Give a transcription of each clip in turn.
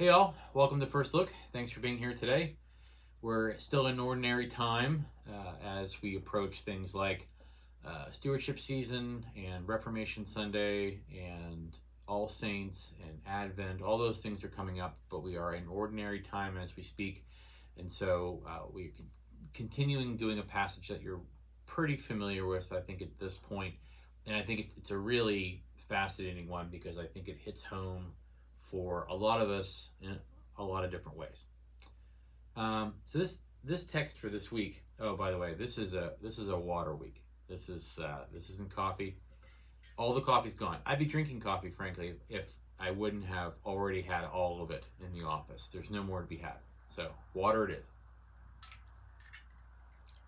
Hey all, welcome to First Look. Thanks for being here today. We're still in ordinary time as we approach things like stewardship season and Reformation Sunday and All Saints and Advent. All those things are coming up, but we are in ordinary time as we speak. And so we're continuing doing a passage that you're pretty familiar with, I think, at this point. And I think it's a really fascinating one because I think it hits home for a lot of us in a lot of different ways. So this text for this week. Oh, by the way, this is a water week. This isn't coffee. All the coffee's gone. I'd be drinking coffee, frankly, if I wouldn't have already had all of it in the office. There's no more to be had. So water it is.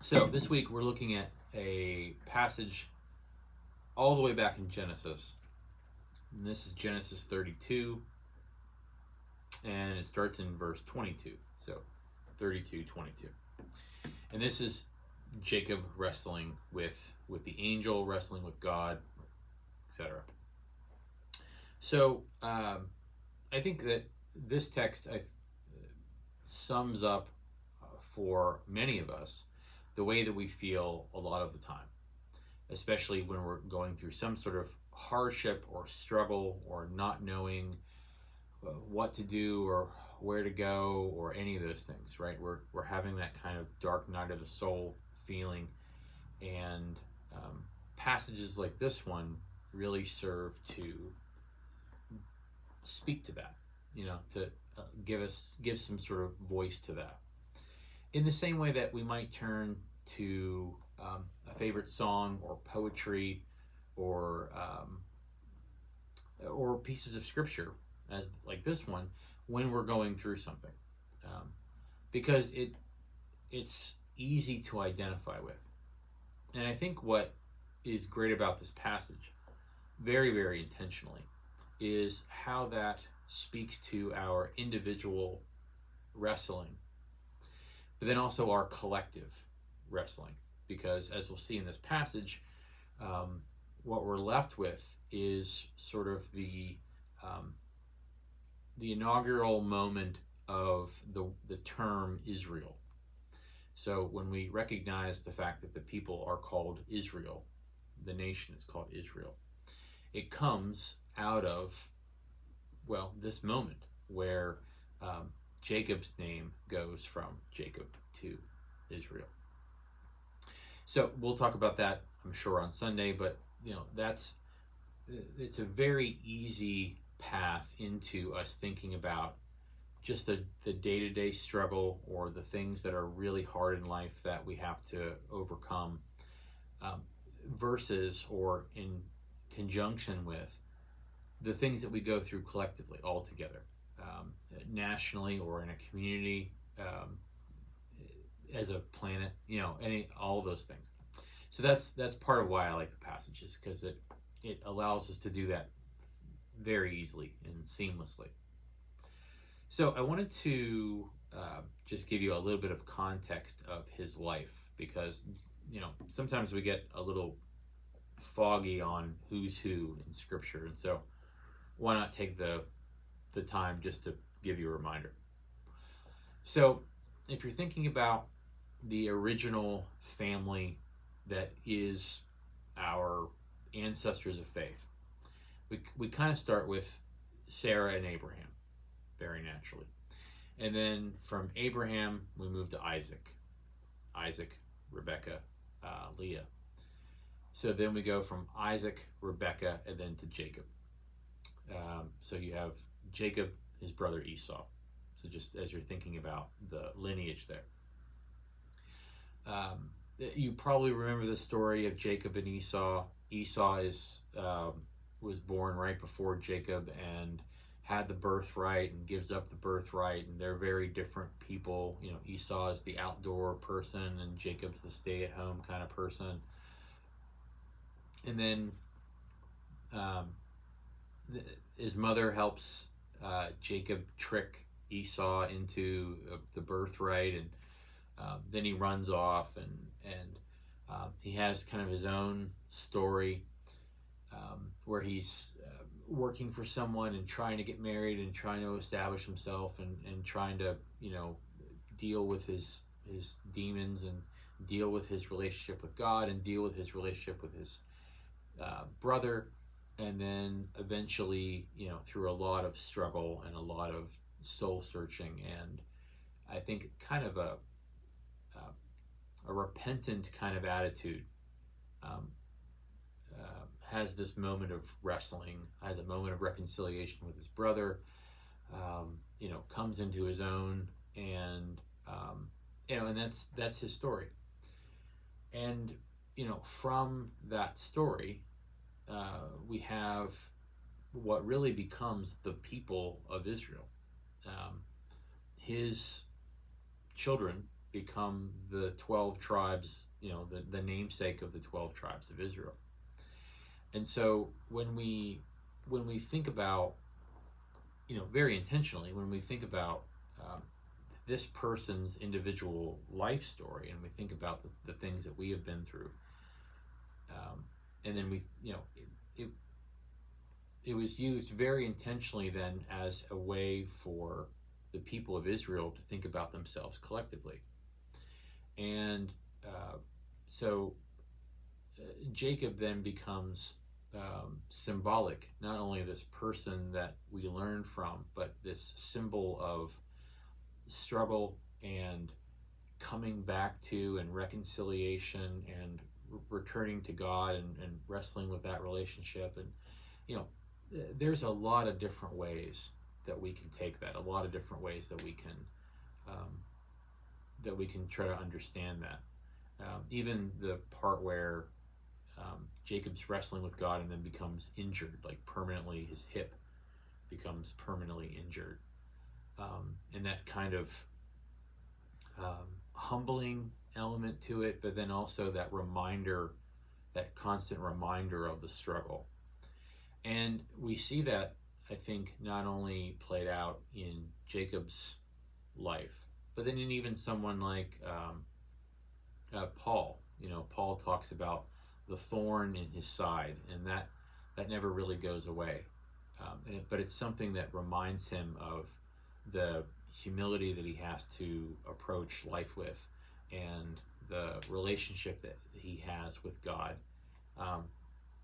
So this week we're looking at a passage all the way back in Genesis. And this is Genesis 32. And it starts in verse 22. So 32:22. And this is Jacob wrestling with the angel, wrestling with God, etc. So I think that this text sums up for many of us the way that we feel a lot of the time, especially when we're going through some sort of hardship or struggle or not knowing what to do or where to go or any of those things, right? We're having that kind of dark night of the soul feeling, and passages like this one really serve to speak to that, to give some sort of voice to that. In the same way that we might turn to a favorite song or poetry or pieces of scripture as like this one when we're going through something, because it's easy to identify with. And I think what is great about this passage, very, very intentionally, is how that speaks to our individual wrestling, but then also our collective wrestling. Because as we'll see in this passage, what we're left with is sort of the inaugural moment of the term Israel. So when we recognize the fact that the people are called Israel, the nation is called Israel, it comes out of, well, this moment where Jacob's name goes from Jacob to Israel. So we'll talk about that, I'm sure, on Sunday, but it's a very easy path into us thinking about just the day-to-day struggle or the things that are really hard in life that we have to overcome, versus or in conjunction with the things that we go through collectively, all together, nationally or in a community, as a planet, all those things. So that's part of why I like the passages, because it allows us to do that very easily and seamlessly. So I wanted to just give you a little bit of context of his life, because sometimes we get a little foggy on who's who in Scripture, and so why not take the time just to give you a reminder. So if you're thinking about the original family that is our ancestors of faith, we kind of start with Sarah and Abraham, very naturally. And then from Abraham, we move to Isaac, Rebecca, Leah. So then we go from Isaac, Rebecca, and then to Jacob. So you have Jacob, his brother Esau. So just as you're thinking about the lineage there. You probably remember the story of Jacob and Esau. Esau was born right before Jacob and had the birthright and gives up the birthright, and they're very different people. Esau is the outdoor person and Jacob's the stay-at-home kind of person. And then his mother helps Jacob trick Esau into the birthright, and then he runs off and he has kind of his own story, where he's working for someone and trying to get married and trying to establish himself and trying to, deal with his demons and deal with his relationship with God and deal with his relationship with his brother. And then eventually, through a lot of struggle and a lot of soul searching, and I think kind of a repentant kind of attitude, um, has this moment of wrestling, has a moment of reconciliation with his brother, comes into his own, and and that's his story. And from that story, we have what really becomes the people of Israel. His children become the 12 tribes, the namesake of the 12 tribes of Israel. And so when we think about, very intentionally, when we think about this person's individual life story, and we think about the things that we have been through, and then it was used very intentionally then as a way for the people of Israel to think about themselves collectively. And so Jacob then becomes symbolic, not only of this person that we learn from, but this symbol of struggle and coming back to and reconciliation and returning to God and wrestling with that relationship. And there's a lot of different ways that we can take that, a lot of different ways that we can try to understand that. Even the part where Jacob's wrestling with God and then becomes injured, like permanently, his hip becomes permanently injured. And that kind of humbling element to it, but then also that reminder, that constant reminder of the struggle. And we see that, I think, not only played out in Jacob's life, but then in even someone like Paul. Paul talks about the thorn in his side, and that never really goes away. But it's something that reminds him of the humility that he has to approach life with, and the relationship that he has with God,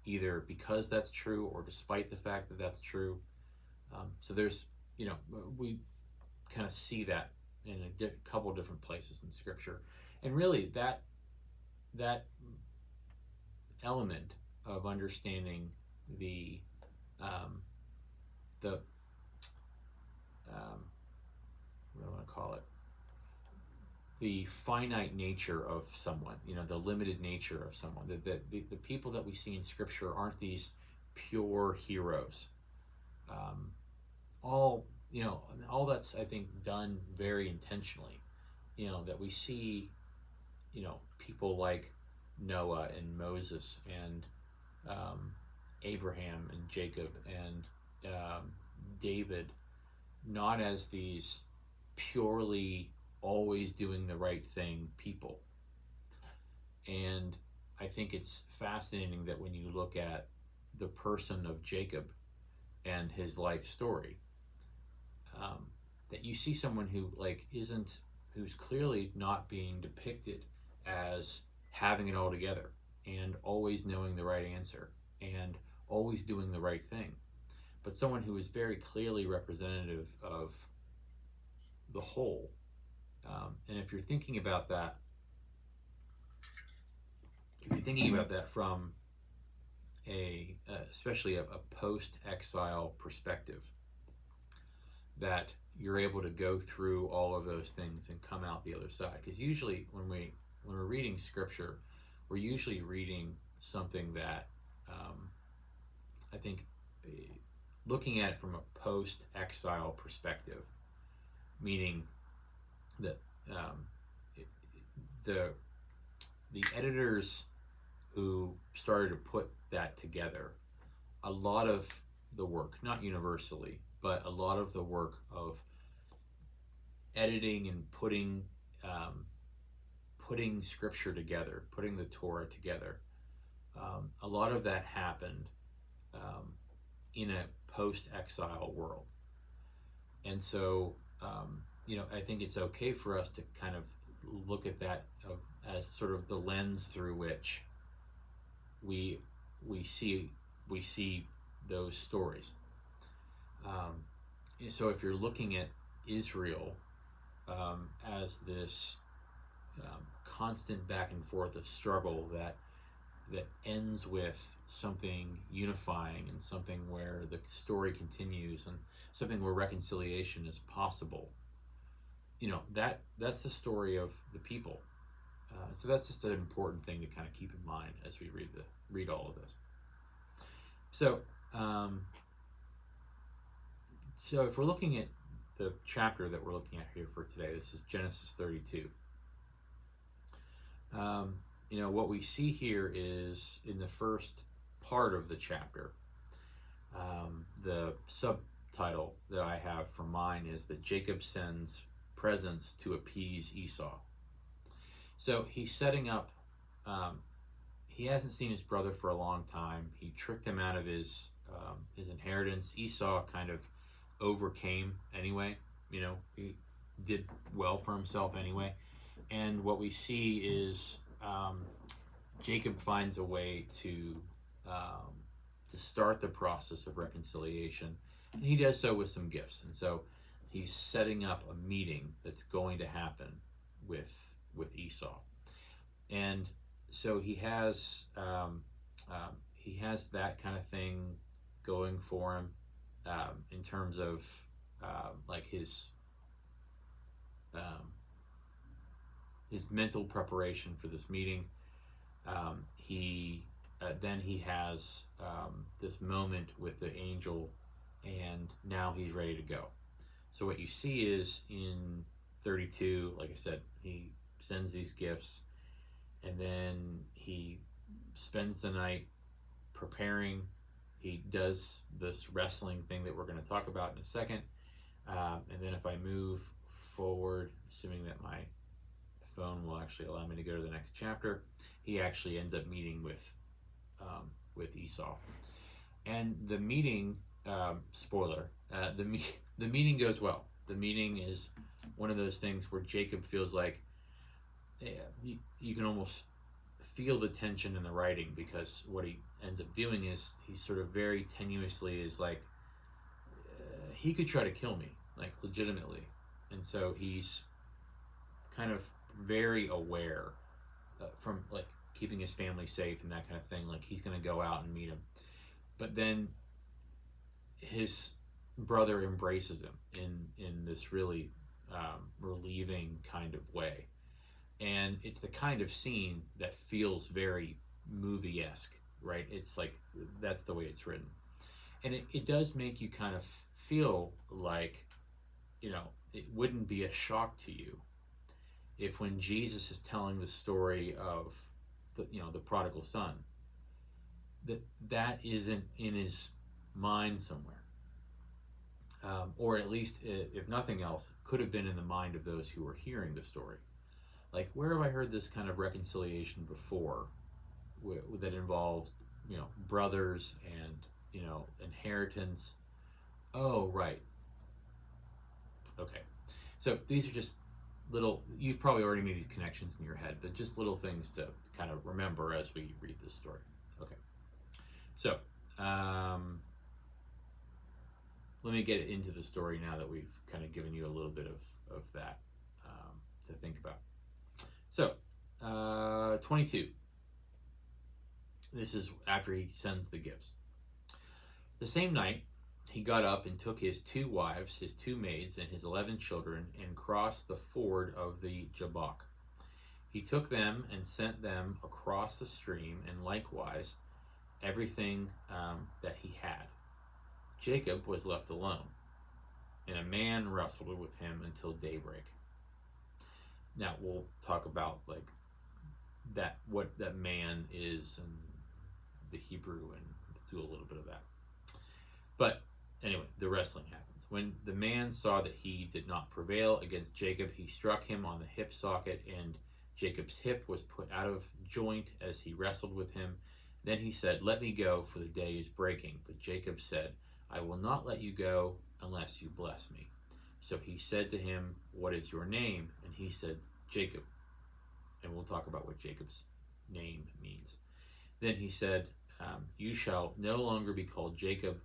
either because that's true or despite the fact that that's true. So there's, we kind of see that in a couple different places in Scripture, and really that element of understanding the what do I want to call it? The finite nature of someone, the limited nature of someone. The people that we see in Scripture aren't these pure heroes. All that's, I think, done very intentionally. That we see, people like Noah and Moses and Abraham and Jacob and David, not as these purely always doing the right thing people. And I think it's fascinating that when you look at the person of Jacob and his life story, that you see someone who's clearly not being depicted as having it all together and always knowing the right answer and always doing the right thing, but someone who is very clearly representative of the whole. And if you're thinking about that, from especially a post-exile perspective, that you're able to go through all of those things and come out the other side. Because usually when we're reading Scripture, we're usually reading something that I think, looking at it from a post-exile perspective, meaning that the editors who started to put that together, a lot of the work, not universally, but a lot of the work of editing and putting Scripture together, putting the Torah together, a lot of that happened in a post-exile world. And so, I think it's okay for us to kind of look at that as sort of the lens through which we we see we see those stories. Um, so if you're looking at Israel as this constant back and forth of struggle that ends with something unifying and something where the story continues and something where reconciliation is possible, that's the story of the people. So that's just an important thing to kind of keep in mind as we read all of this. So so if we're looking at the chapter that we're looking at here for today, this is Genesis 32. What we see here is in the first part of the chapter, the subtitle that I have for mine is that Jacob sends presents to appease Esau. So he's setting up, he hasn't seen his brother for a long time. He tricked him out of his inheritance. Esau kind of overcame anyway, he did well for himself anyway. And what we see is Jacob finds a way to start the process of reconciliation, and he does so with some gifts. And so he's setting up a meeting that's going to happen with Esau, and so he has that kind of thing going for him in terms of like his mental preparation for this meeting. He has this moment with the angel, and now he's ready to go. So what you see is in 32, like I said, he sends these gifts, and then he spends the night preparing. He does this wrestling thing that we're going to talk about in a second. And then if I move forward, assuming that my phone will actually allow me to go to the next chapter, he actually ends up meeting with Esau. And the meeting, spoiler, the meeting goes well. The meeting is one of those things where Jacob feels like you can almost feel the tension in the writing, because what he ends up doing is he sort of very tenuously is like, he could try to kill me, like legitimately. And so he's kind of very aware from like keeping his family safe and that kind of thing, like he's going to go out and meet him. But then his brother embraces him in this really relieving kind of way. And it's the kind of scene that feels very movie-esque, right? It's like, that's the way it's written. And it does make you kind of feel like, it wouldn't be a shock to you if when Jesus is telling the story of the prodigal son, that isn't in his mind somewhere. Or at least, if nothing else, could have been in the mind of those who were hearing the story. Like, where have I heard this kind of reconciliation before that involves, brothers and, inheritance? Oh, right. Okay. So these are just little, you've probably already made these connections in your head, but just little things to kind of remember as we read this story. Okay. So, let me get into the story now that we've kind of given you a little bit of that to think about. So, 22. This is after he sends the gifts. The same night, he got up and took his 2 wives, his 2 maids, and his 11 children, and crossed the ford of the Jabbok. He took them and sent them across the stream, and likewise everything that he had. Jacob was left alone, and a man wrestled with him until daybreak. Now we'll talk about like that, what that man is, and the Hebrew, and do a little bit of that. But anyway, the wrestling happens. When the man saw that he did not prevail against Jacob, he struck him on the hip socket, and Jacob's hip was put out of joint as he wrestled with him. Then he said, "Let me go, for the day is breaking." But Jacob said, "I will not let you go unless you bless me." So he said to him, "What is your name?" And he said, "Jacob." And we'll talk about what Jacob's name means. Then he said, "You shall no longer be called Jacob,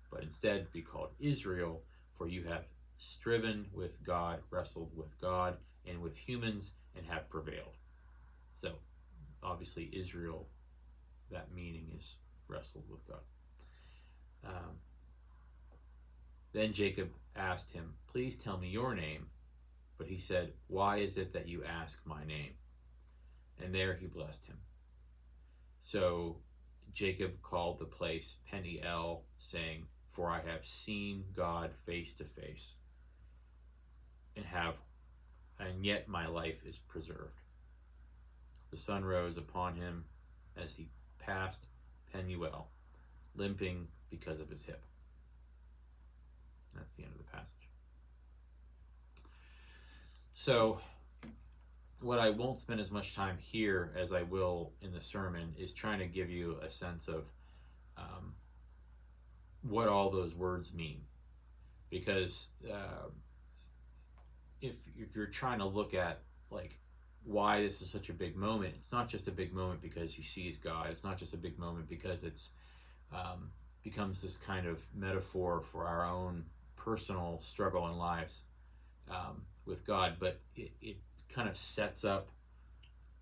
but instead be called Israel, for you have striven with God, wrestled with God, and with humans, and have prevailed." So, obviously, Israel, that meaning is wrestled with God. Um, then Jacob asked him, "Please tell me your name." But he said, "Why is it that you ask my name?" And there he blessed him. So Jacob called the place Peniel, saying, "For I have seen God face to face, and yet my life is preserved." The sun rose upon him as he passed Penuel, limping because of his hip. That's the end of the passage. So, what I won't spend as much time here as I will in the sermon is trying to give you a sense of what all those words mean. Because if you're trying to look at like why this is such a big moment, it's not just a big moment because he sees God. It's not just a big moment because it's becomes this kind of metaphor for our own personal struggle in lives with God, but it kind of sets up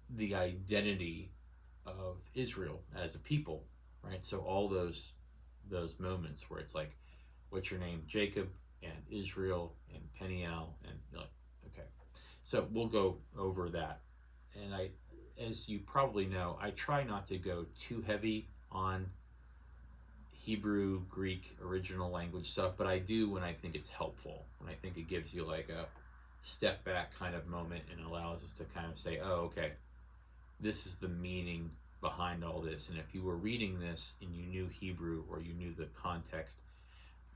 the identity of Israel as a people, right? So all those moments where it's like, what's your name? Jacob, and Israel, and Peniel, and like, okay. So we'll go over that. And as you probably know, I try not to go too heavy on Hebrew, Greek, original language stuff, but I do when I think it's helpful, when I think it gives you like a step back kind of moment and allows us to kind of say, oh, okay, this is the meaning behind all this. And if you were reading this and you knew Hebrew or you knew the context,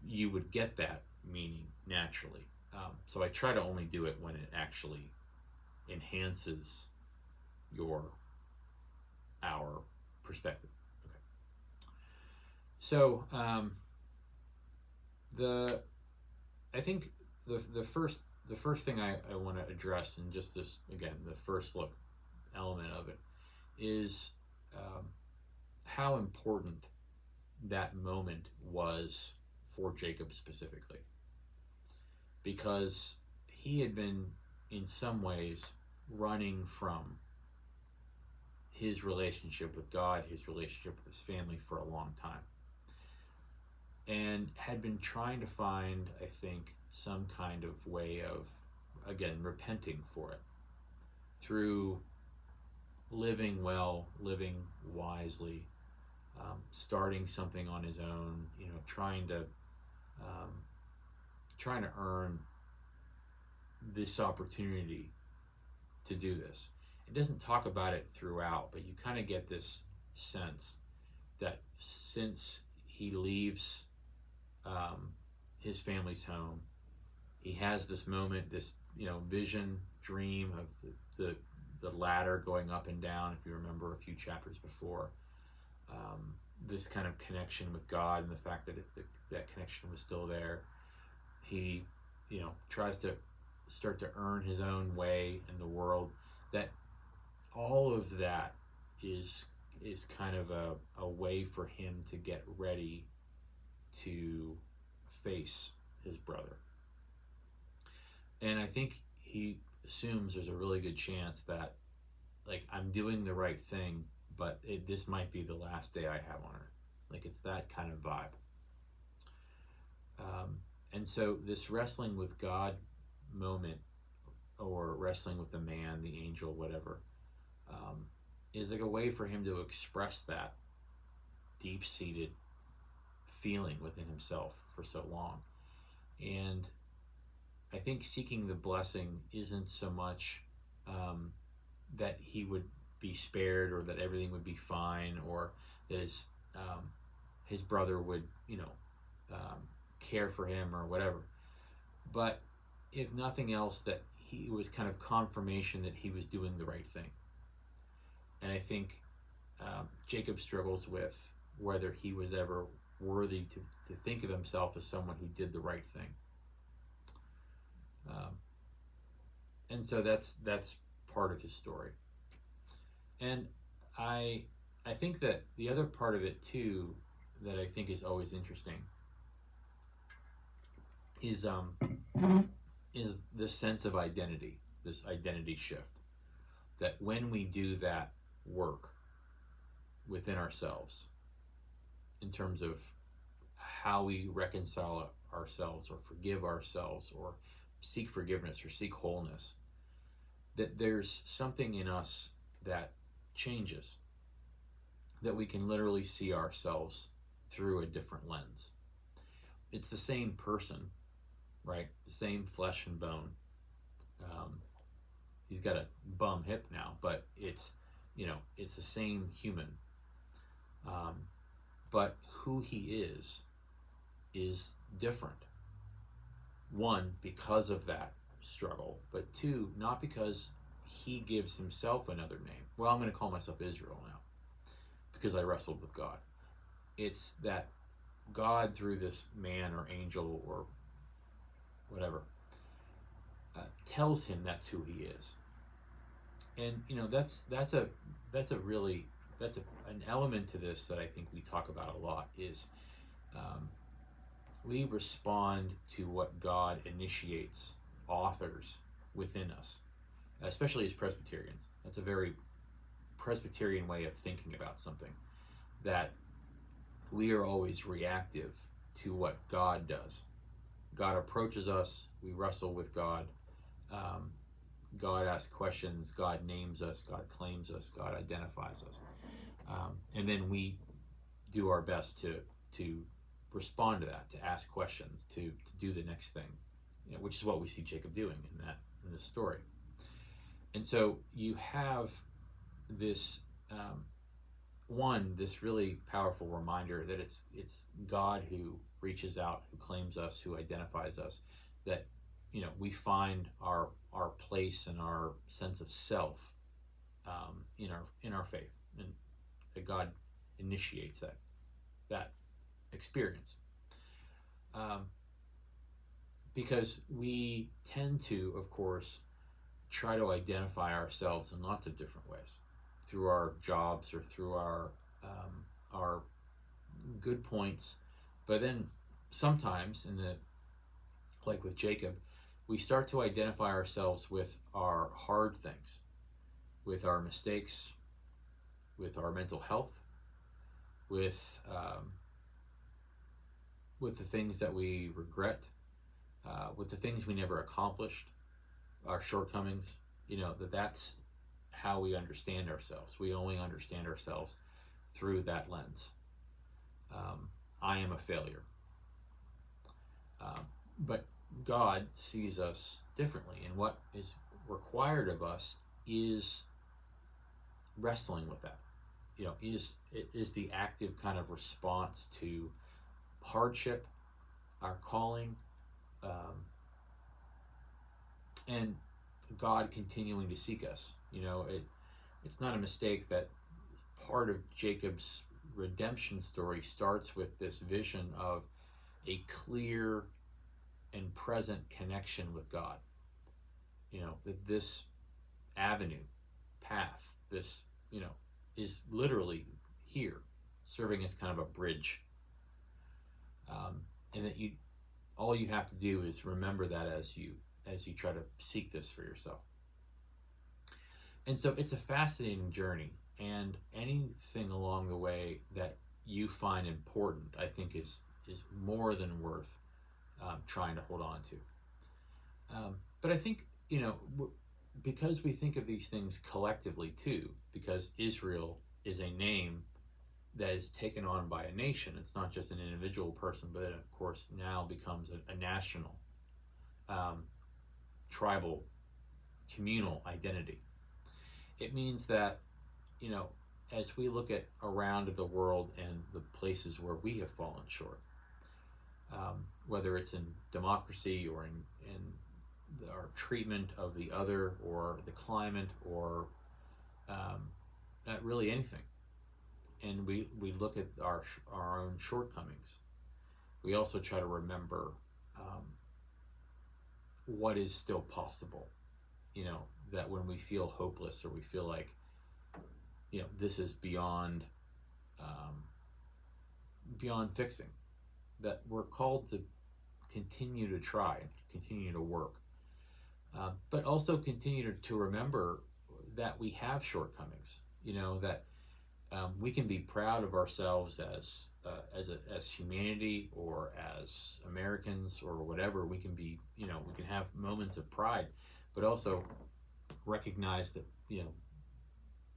you would get that meaning naturally. So I try to only do it when it actually enhances our perspective. Okay. So I think the first thing I want to address, and just this again, the first look element of it is how important that moment was for Jacob specifically, because he had been in some ways running from his relationship with God, his relationship with his family for a long time, and had been trying to find, I think, some kind of way of, again, repenting for it through living well, living wisely, starting something on his own, trying to earn this opportunity to do this. It doesn't talk about it throughout, but you kind of get this sense that since he leaves his family's home, he has this moment, this vision, dream of the ladder going up and down. If you remember a few chapters before, this kind of connection with God and the fact that that connection was still there. He, tries to start to earn his own way in the world. That all of that is kind of a way for him to get ready to face his brother. And I think he assumes there's a really good chance that, like, I'm doing the right thing, but this might be the last day I have on earth. Like, it's that kind of vibe. And so this wrestling with God moment, or wrestling with the man, the angel, whatever, is like a way for him to express that deep-seated feeling within himself for so long. And I think seeking the blessing isn't so much that he would be spared, or that everything would be fine, or that his brother would care for him or whatever, but if nothing else, that he was kind of confirmation that he was doing the right thing. And I think Jacob struggles with whether he was ever worthy to think of himself as someone who did the right thing. And so that's part of his story. And I think that the other part of it too that I think is always interesting is this sense of identity, this identity shift. That when we do that work within ourselves, in terms of how we reconcile ourselves or forgive ourselves or seek forgiveness or seek wholeness, that there's something in us that changes, that we can literally see ourselves through a different lens. It's the same person, right? The same flesh and bone. He's got a bum hip now, but it's the same human. But who he is different. One, because of that struggle, but two, not because he gives himself another name. Well, I'm going to call myself Israel now because I wrestled with God. It's that God, through this man or angel or whatever, tells him that's who he is. And that's an element to this that I think we talk about a lot is we respond to what God initiates, authors within us, especially as Presbyterians. That's a very Presbyterian way of thinking about something, that we are always reactive to what God does. God approaches us, we wrestle with God, God asks questions, God names us, God claims us, God identifies us. And then we do our best to respond to that, to ask questions, to do the next thing, which is what we see Jacob doing in this story. And so you have this this really powerful reminder that it's God who reaches out, who claims us, who identifies us, that we find our place and our sense of self in our faith, and that God initiates that experience, because we tend to, of course, try to identify ourselves in lots of different ways, through our jobs or through our good points, but then sometimes like with Jacob, we start to identify ourselves with our hard things, with our mistakes, with our mental health, with the things that we regret, with the things we never accomplished, our shortcomings. That's how we understand ourselves. We only understand ourselves through that lens. I am a failure. But God sees us differently, and what is required of us is wrestling with that. It is the active kind of response to hardship, our calling, and God continuing to seek us. It's not a mistake that part of Jacob's redemption story starts with this vision of a clear and present connection with God. That this avenue, path, this, is literally here, serving as kind of a bridge. And that all you have to do is remember that as you try to seek this for yourself. And so it's a fascinating journey, and anything along the way that you find important, I think is more than worth trying to hold on to. But I think, because we think of these things collectively too, because Israel is a name that is taken on by a nation. It's not just an individual person, but it, of course, now becomes a national, tribal, communal identity. It means that, as we look at around the world and the places where we have fallen short, whether it's in democracy or in our treatment of the other, or the climate, or really anything, and we look at our own shortcomings, we also try to remember um, what is still possible. You know, that when we feel hopeless or we feel like, this is um, beyond fixing, that we're called to continue to try, continue to work, but also continue to remember that we have shortcomings. That we can be proud of ourselves as humanity or as Americans or whatever. We can be, we can have moments of pride, but also recognize that,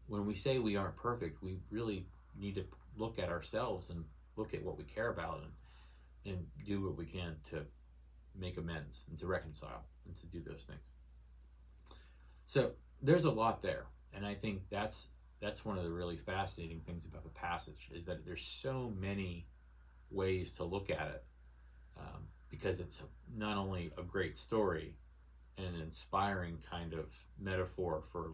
when we say we aren't perfect, we really need to look at ourselves and look at what we care about, and do what we can to make amends and to reconcile and to do those things. So there's a lot there, and I think that's one of the really fascinating things about the passage, is that there's so many ways to look at it, because it's not only a great story and an inspiring kind of metaphor for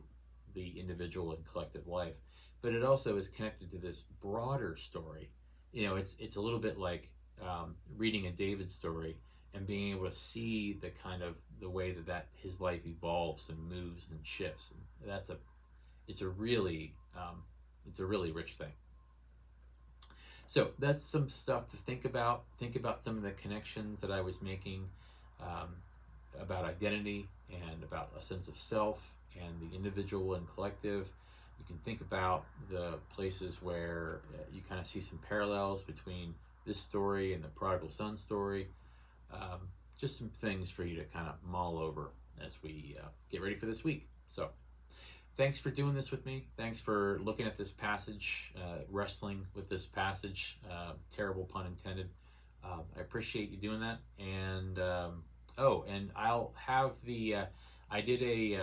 the individual and collective life, but it also is connected to this broader story. It's a little bit like reading a David story and being able to see the kind of the way that his life evolves and moves and shifts. And it's a really rich thing. So that's some stuff to think about. Think about some of the connections that I was making, about identity and about a sense of self and the individual and collective. You can think about the places where you kind of see some parallels between this story and the prodigal son story. Just some things for you to kind of mull over as we get ready for this week. So thanks for doing this with me. Thanks for looking at this passage, wrestling with this passage. Terrible pun intended. I appreciate you doing that. And and I'll have I did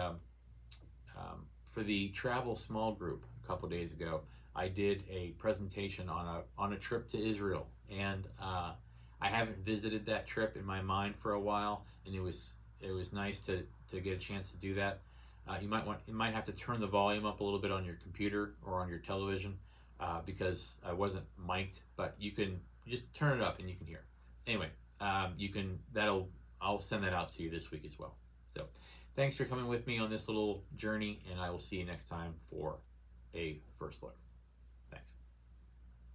for the travel small group a couple days ago. I did a presentation on a trip to Israel, and I haven't visited that trip in my mind for a while, and it was nice to get a chance to do that. You might have to turn the volume up a little bit on your computer or on your television, because I wasn't mic'd, but you can just turn it up and you can hear. Anyway, I'll send that out to you this week as well. So thanks for coming with me on this little journey, and I will see you next time for a first look.